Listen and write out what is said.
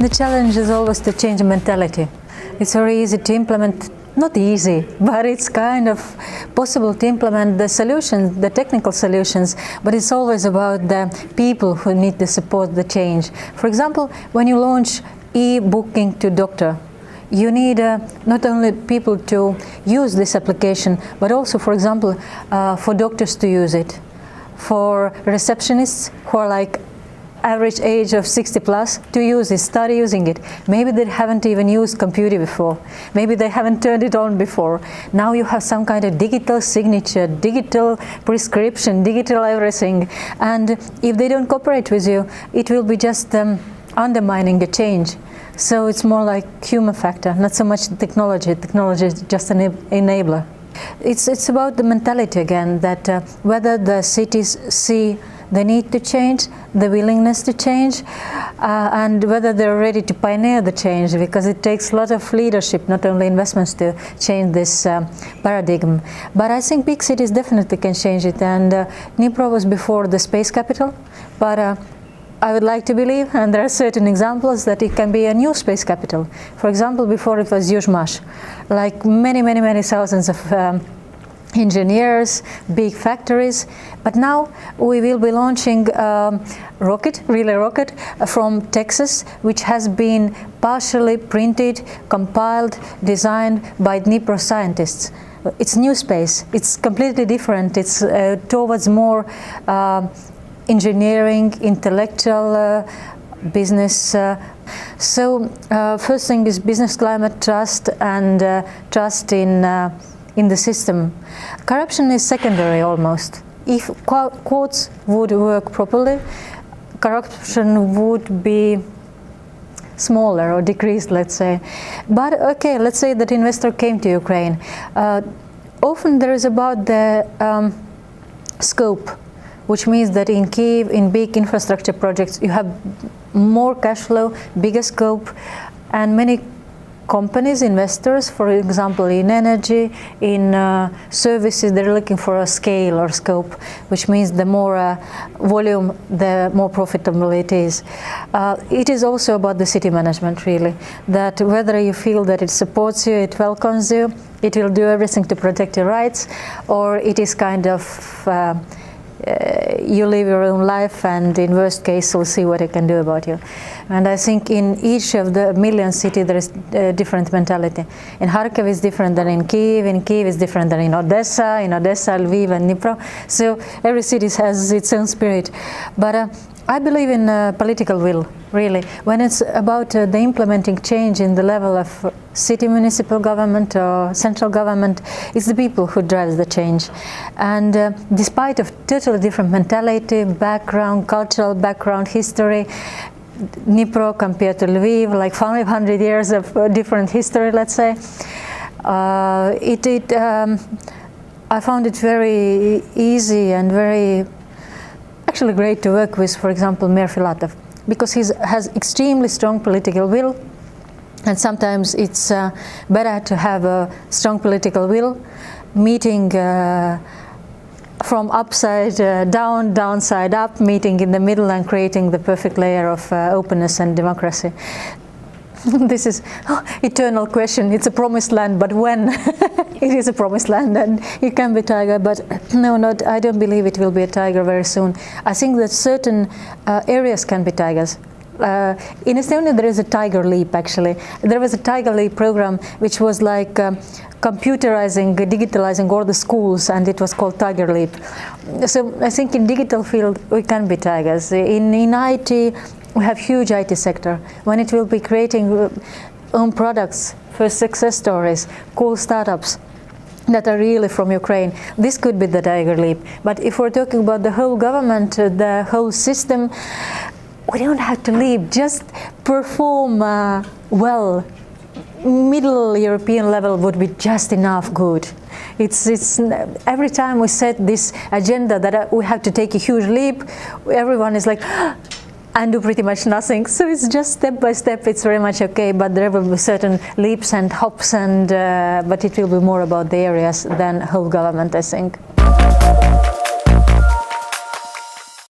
The challenge is always to change mentality. It's very easy to implement, not easy, but it's kind of possible to implement the solutions, the technical solutions, but it's always about the people who need to support the change. For example, when you launch e-booking to doctor, you need not only people to use this application, but also, for example, for doctors to use it, for receptionists who are like average age of 60 plus to use it, start using it. Maybe they haven't even used computer before. Maybe they haven't turned it on before. Now you have some kind of digital signature, digital prescription, digital everything. And if they don't cooperate with you, it will be just undermining the change. So it's more like human factor, not so much technology. Technology is just an enabler. It's about the mentality again, that whether the cities see the need to change, the willingness to change, and whether they're ready to pioneer the change, because it takes a lot of leadership, not only investments, to change this paradigm. But I think big cities definitely can change it, and Dnipro was before the space capital, but I would like to believe, and there are certain examples, that it can be a new space capital. For example, before it was Yuzhmash, like many thousands of engineers, big factories, but now we will be launching relay rocket from Texas, which has been partially printed, compiled, designed by Dnipro scientists. It's new space, it's completely different, it's towards more engineering, intellectual business. So first thing is business climate, trust, and trust in the system. Corruption is secondary almost. If courts would work properly, corruption would be smaller or decreased, let's say. But okay, let's say that investor came to Ukraine. Often there is about the scope, which means that in Kyiv, in big infrastructure projects, you have more cash flow, bigger scope, and many companies, investors, for example, in energy, in services, they're looking for a scale or scope, which means the more volume, the more profitable it is. It is also about the city management, really, that whether you feel that it supports you, it welcomes you, it will do everything to protect your rights, or it is kind of you live your own life, and in worst case we'll see what it can do about you. And I think in each of the million cities there is a different mentality. In Kharkiv is different than in Kyiv is different than in Odessa, Lviv and Dnipro. So every city has its own spirit. But I believe in political will, really. When it's about the implementing change in the level of city municipal government or central government, it's the people who drives the change. And despite of totally different mentality, background, cultural background, history, Dnipro compared to Lviv, like 500 years of different history, let's say, I found it very easy and very actually great to work with, for example, Mayor Filatov, because he has extremely strong political will, and sometimes it's better to have a strong political will meeting from upside down, downside up, meeting in the middle and creating the perfect layer of openness and democracy. This is eternal question. It's a promised land, but when? It is a promised land, and it can be tiger, but no, I don't believe it will be a tiger very soon. I think that certain areas can be tigers. In Estonia there is a Tiger Leap, actually. There was a Tiger Leap program which was like computerizing, digitalizing all the schools, and it was called Tiger Leap. So I think in digital field we can be tigers. In IT we have huge IT sector. When it will be creating own products, first success stories, cool startups that are really from Ukraine, this could be the Tiger Leap. But if we're talking about the whole government, the whole system, we don't have to leap, just perform well. Middle European level would be just enough good. It's every time we set this agenda that we have to take a huge leap, everyone is like, and do pretty much nothing. So it's just step by step, it's very much okay, but there will be certain leaps and hops, and but it will be more about the areas than whole government, I think.